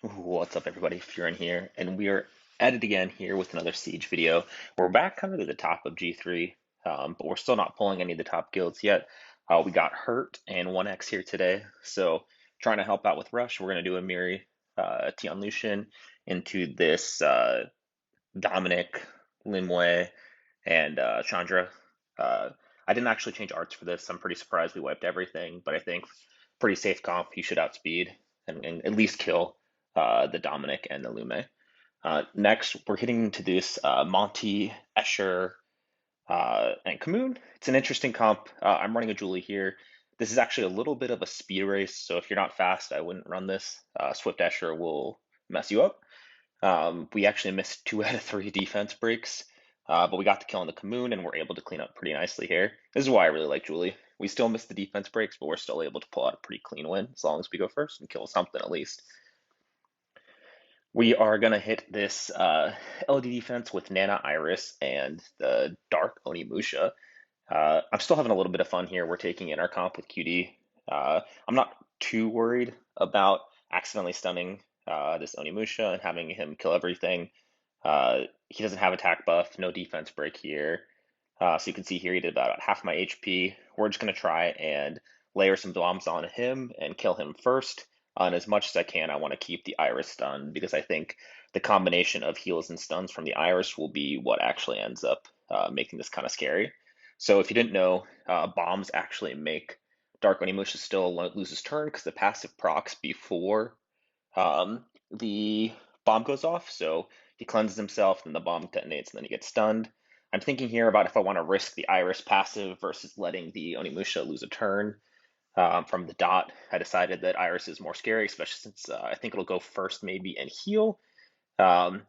What's up, everybody? Furin here, and we are at it again here with another Siege video. We're back kind of to the top of G3, but we're still not pulling any of the top guilds yet. We got Hurt and ONEX here today, so trying to help out with Rush. We're going to do a Miri Tian Lucian into this Dominic, Linway, and Chandra. Uh, I didn't actually change arts for this. I'm pretty surprised we wiped everything, but I think pretty safe comp. You should outspeed and at least kill the Dominic and the Lume. Next, we're hitting into this Monty, Escher, and Kamoon. It's an interesting comp. I'm running a Julie here. This is actually a little bit of a speed race, so if you're not fast, I wouldn't run this. Swift Escher will mess you up. We actually missed 2 out of 3 defense breaks, but we got the kill on the Kamoon and we're able to clean up pretty nicely here. This is why I really like Julie. We still missed the defense breaks, but we're still able to pull out a pretty clean win as long as we go first and kill something at least. We are going to hit this LD defense with Nana Iris and the Dark Onimusha. I'm still having a little bit of fun here. We're taking in our comp with QD. I'm not too worried about accidentally stunning this Onimusha and having him kill everything. He doesn't have attack buff, no defense break here. So you can see here he did about half my HP. We're just going to try and layer some bombs on him and kill him first. And as much as I can, I want to keep the Iris stun because I think the combination of heals and stuns from the Iris will be what actually ends up making this kind of scary. So if you didn't know, bombs actually make Dark Onimusha still lose his turn because the passive procs before the bomb goes off. So he cleanses himself, then the bomb detonates, and then he gets stunned. I'm thinking here about if I want to risk the Iris passive versus letting the Onimusha lose a turn. From the dot, I decided that Iris is more scary, especially since I think it'll go first maybe and heal. Um,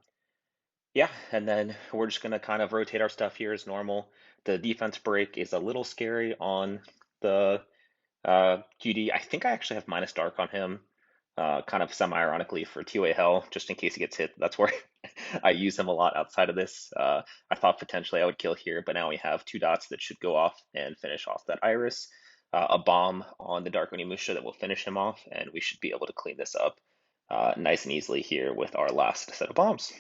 yeah, and then we're just going to kind of rotate our stuff here as normal. The defense break is a little scary on the QD. I think I actually have minus dark on him, kind of semi-ironically for TOA Hell, just in case he gets hit. That's where I use him a lot outside of this. I thought potentially I would kill here, but now we have 2 dots that should go off and finish off that Iris. A bomb on the Dark Onimusha that will finish him off, and we should be able to clean this up nice and easily here with our last set of bombs.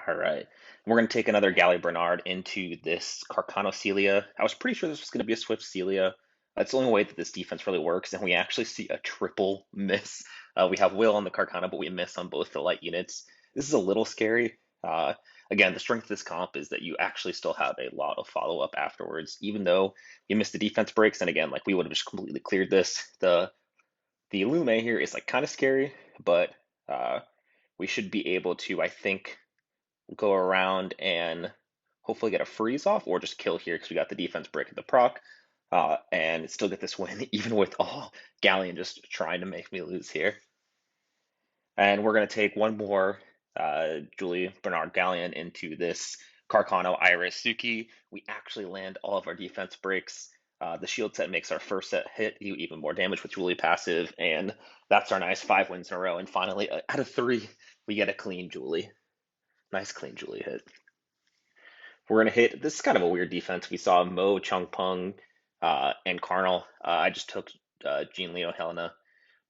All right. We're going to take another Galley Bernard into this Carcano Celia. I was pretty sure this was going to be a Swift Celia. That's the only way that this defense really works, and we actually see a triple miss. We have Will on the Carcano, but we miss on both the light units. This is a little scary. Again, the strength of this comp is that you actually still have a lot of follow-up afterwards, even though you missed the defense breaks. And again, like we would have just completely cleared this. The Lume here is like kind of scary, but uh, we should be able to, I think, go around and hopefully get a freeze off or just kill here because we got the defense break at the proc and still get this win even with Galleon just trying to make me lose here. And we're going to take one more Julie Bernard Galleon into this Carcano Iris Suki. We actually land all of our defense breaks. The shield set makes our first set hit do even more damage with Julie passive, and that's our nice 5 wins in a row. And finally, out of 3, we get a clean Julie. Nice clean Julie hit. We're going to hit, this is kind of a weird defense. We saw Mo, Chung Peng, and Carnal. I just took Jean Leo, Helena.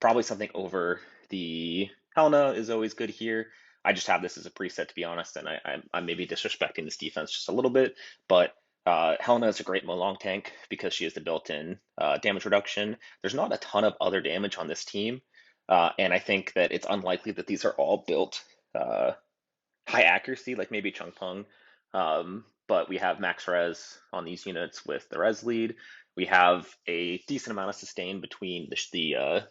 Probably something over the Helena is always good here. I just have this as a preset, to be honest, and I may be disrespecting this defense just a little bit, but Helena is a great Mo long tank because she has the built-in damage reduction. There's not a ton of other damage on this team, and I think that it's unlikely that these are all built high accuracy, like maybe Chung Peng. But we have max res on these units with the res lead. We have a decent amount of sustain between the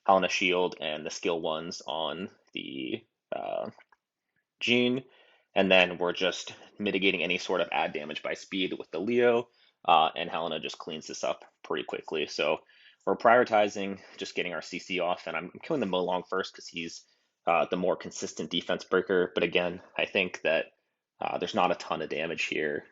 Helena shield and the skill ones on the Jean. And then we're just mitigating any sort of add damage by speed with the Leo. And Helena just cleans this up pretty quickly. So we're prioritizing just getting our CC off. And I'm killing the Molong first because he's the more consistent defense breaker. But again, I think that there's not a ton of damage here.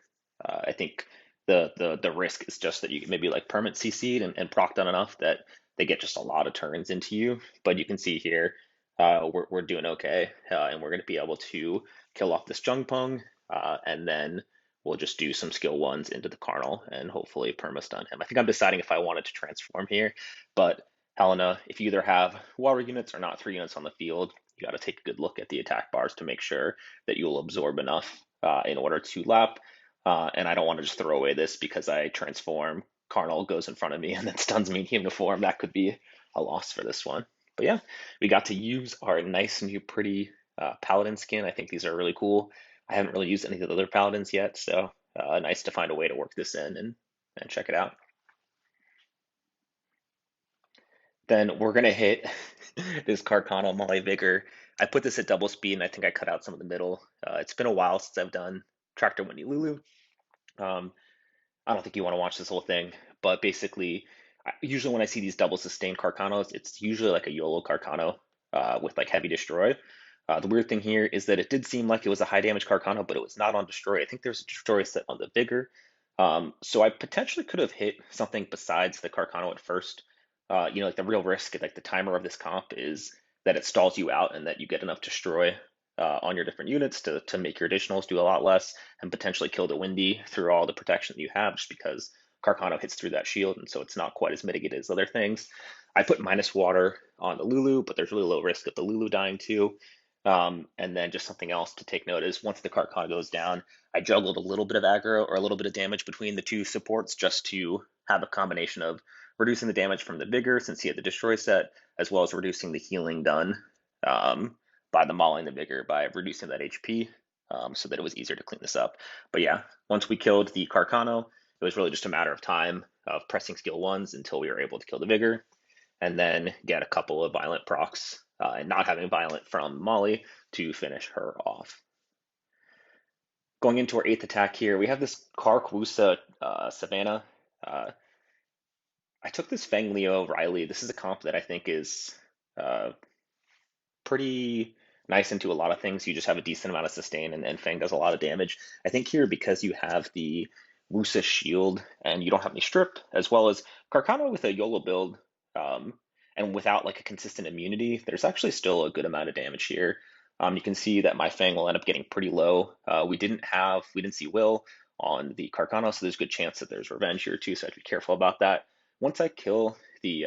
I think the risk is just that you maybe like permanent CC'd and proc done enough that they get just a lot of turns into you. But you can see here we're doing okay, and we're going to be able to kill off this Jung Peng, and then we'll just do some skill ones into the Carnal and hopefully perma-stun him. I think I'm deciding if I wanted to transform here, but Helena, if you either have water units or not 3 units on the field, you got to take a good look at the attack bars to make sure that you'll absorb enough in order to lap. And I don't want to just throw away this because I transform, Carnal goes in front of me and then stuns me in human form. That could be a loss for this one. But yeah, we got to use our nice new pretty paladin skin. I think these are really cool. I haven't really used any of the other paladins yet, so nice to find a way to work this in and check it out. Then we're gonna hit this Carcano Molly Vigor. I put this at double speed, and I think I cut out some of the middle. It's been a while since I've done Tractor Windy Lulu. Um, I don't think you want to watch this whole thing, but basically, usually when I see these double sustained Carcanos, it's usually like a YOLO Carcano with like heavy destroy. The weird thing here is that it did seem like it was a high damage Carcano, but it was not on destroy. I think there's a destroy set on the Vigor. So I potentially could have hit something besides the Carcano at first. Like the real risk, like the timer of this comp is that it stalls you out and that you get enough destroy on your different units to make your additionals do a lot less and potentially kill the Windy through all the protection that you have just because Carcano hits through that shield, and so it's not quite as mitigated as other things. I put minus water on the Lulu, but there's really low risk of the Lulu dying too. And then just something else to take note is once the Carcano goes down, I juggled a little bit of aggro or a little bit of damage between the two supports just to have a combination of reducing the damage from the Vigor since he had the destroy set, as well as reducing the healing done by the mauling the Vigor by reducing that HP so that it was easier to clean this up. But yeah, once we killed the Carcano, it was really just a matter of time of pressing skill ones until we were able to kill the Vigor and then get a couple of violent procs and not having violent from Molly to finish her off. Going into our 8th attack here, we have this Karkwusa Savannah. I took this Feng Leo Riley. This is a comp that I think is uh, pretty nice into a lot of things. You just have a decent amount of sustain, and Feng does a lot of damage. I think here, because you have the Wusa shield and you don't have any strip, as well as Carcano with a YOLO build, and without like a consistent immunity, there's actually still a good amount of damage here. You can see that my Fang will end up getting pretty low. We didn't see Will on the Carcano, so there's a good chance that there's revenge here too, so I have to be careful about that. Once I kill the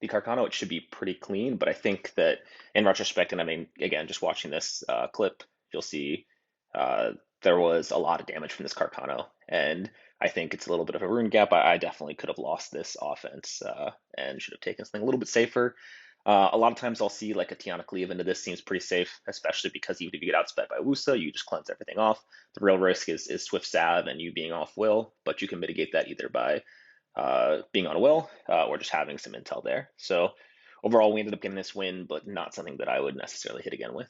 Carcano, it should be pretty clean, but I think that in retrospect, and I mean, again, just watching this clip, you'll see there was a lot of damage from this Carcano, and I think it's a little bit of a rune gap. I definitely could have lost this offense and should have taken something a little bit safer. A lot of times I'll see like a Tiana cleave into this seems pretty safe, especially because even if you get outsped by Wusa, you just cleanse everything off. The real risk is Swift Sav and you being off Will, but you can mitigate that either by being on Will or just having some intel there. So overall, we ended up getting this win, but not something that I would necessarily hit again with.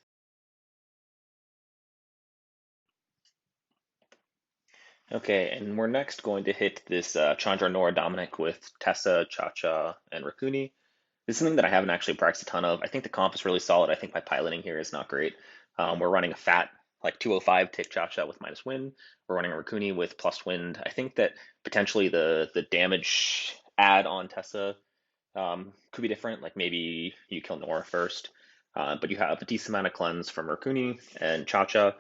Okay, and we're next going to hit this Chandra Nora Dominic with Tessa, Cha-Cha, and Rakuni. This is something that I haven't actually practiced a ton of. I think the comp is really solid. I think my piloting here is not great. We're running a fat, like 205 tick Cha-Cha with minus wind. We're running a Rakuni with plus wind. I think that potentially the damage add on Tessa could be different. Like maybe you kill Nora first, but you have a decent amount of cleanse from Rakuni and Cha-Cha.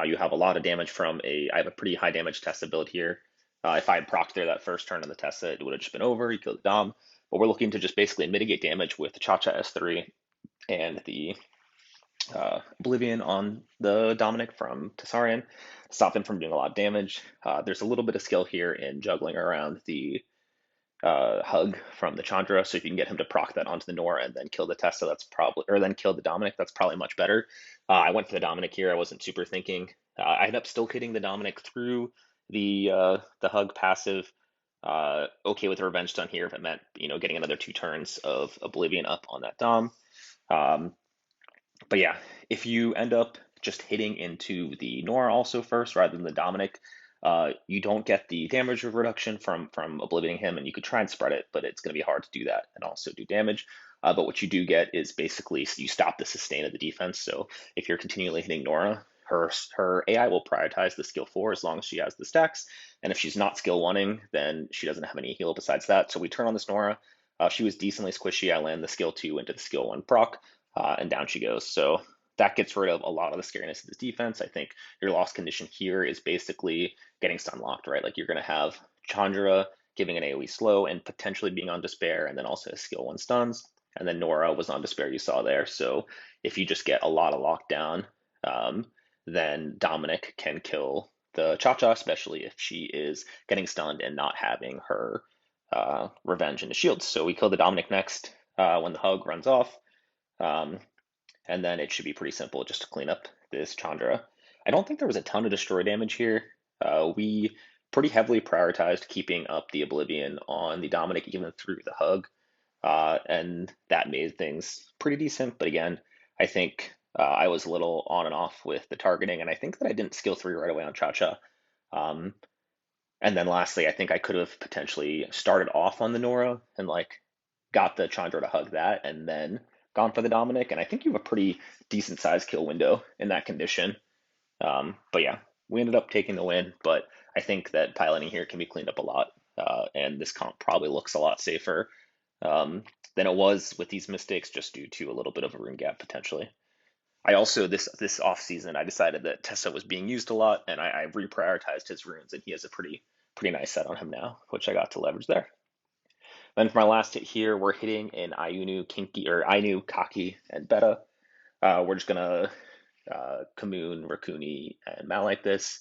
You have a lot of damage from I have a pretty high damage Tessa build here. If I had procced there that first turn on the Tessa, it would have just been over. You killed the Dom. But we're looking to just basically mitigate damage with the Cha-Cha S3 and the Oblivion on the Dominic from Tesarean to stop him from doing a lot of damage. There's a little bit of skill here in juggling around the hug from the Chandra, so if you can get him to proc that onto the Nora and then kill the Tessa, that's probably, or then kill the Dominic, that's probably much better. I went for the Dominic here. I wasn't super thinking. I ended up still hitting the Dominic through the hug passive. Okay with the revenge stun here if it meant getting another 2 turns of Oblivion up on that Dom. But yeah, if you end up just hitting into the Nora also first rather than the Dominic, you don't get the damage reduction from Oblivioning him, and you could try and spread it, but it's going to be hard to do that and also do damage. But what you do get is basically you stop the sustain of the defense. So if you're continually hitting Nora, her AI will prioritize the skill 4 as long as she has the stacks, and if she's not skill 1ing, then she doesn't have any heal besides that. So we turn on this Nora. She was decently squishy. I land the skill 2 into the skill 1 proc, and down she goes. So that gets rid of a lot of the scariness of this defense. I think your lost condition here is basically getting stun locked, right? Like you're going to have Chandra giving an AoE slow and potentially being on Despair, and then also a skill 1 stuns. And then Nora was on Despair, you saw there. So if you just get a lot of lockdown, then Dominic can kill the Cha-Cha, especially if she is getting stunned and not having her revenge into shields. So we kill the Dominic next when the hug runs off. And then it should be pretty simple just to clean up this Chandra. I don't think there was a ton of destroy damage here. We pretty heavily prioritized keeping up the Oblivion on the Dominic even through the hug, and that made things pretty decent. But again, I think I was a little on and off with the targeting, and I think that I didn't skill 3 right away on Cha-Cha. And then lastly, I think I could have potentially started off on the Nora and like got the Chandra to hug that and then gone for the Dominic. And I think you have a pretty decent sized kill window in that condition. But yeah, we ended up taking the win. But I think that piloting here can be cleaned up a lot. And this comp probably looks a lot safer than it was with these mistakes, just due to a little bit of a rune gap potentially. I also this off season I decided that Tessa was being used a lot, and I reprioritized his runes, and he has a pretty nice set on him now, which I got to leverage there. Then for my last hit here, we're hitting an Ayunu, Kinky, or Ainu, Kaki, and Beta. We're just gonna Kamoon, Rakuni, and Malite this.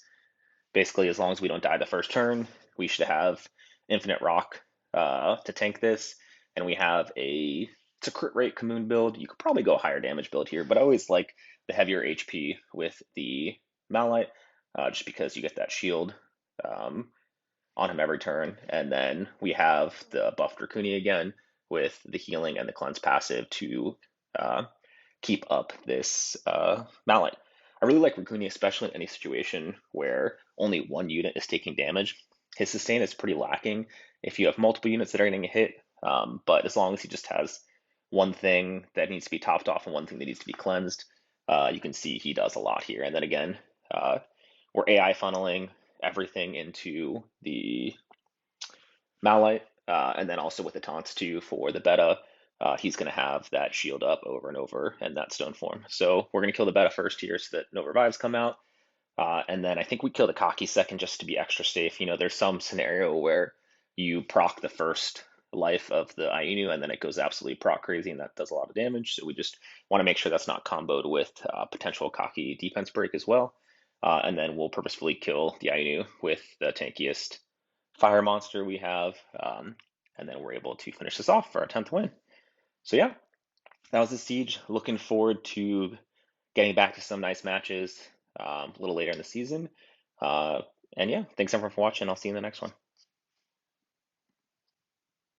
Basically, as long as we don't die the first turn, we should have Infinite Rock to tank this, and we have it's a crit rate Kamoon build. You could probably go higher damage build here, but I always like the heavier HP with the Malite, just because you get that shield on him every turn. And then we have the buffed Rakuni again with the healing and the cleanse passive to keep up this Malite. I really like Rakuni, especially in any situation where only one unit is taking damage. His sustain is pretty lacking if you have multiple units that are getting a hit, but as long as he just has one thing that needs to be topped off and one thing that needs to be cleansed, you can see he does a lot here. And then again, we're AI funneling everything into the Malite, and then also with the taunts too for the Beta. He's going to have that shield up over and over and that stone form. So we're going to kill the Beta first here so that no revives come out. And then I think we kill the Kaki second just to be extra safe. You know, there's some scenario where you proc the first life of the Ainu and then it goes absolutely proc crazy and that does a lot of damage. So we just want to make sure that's not comboed with potential Kaki defense break as well. And then we'll purposefully kill the Ainu with the tankiest fire monster we have. And then we're able to finish this off for our 10th win. So yeah, that was the Siege. Looking forward to getting back to some nice matches a little later in the season. And yeah, thanks everyone for watching. I'll see you in the next one.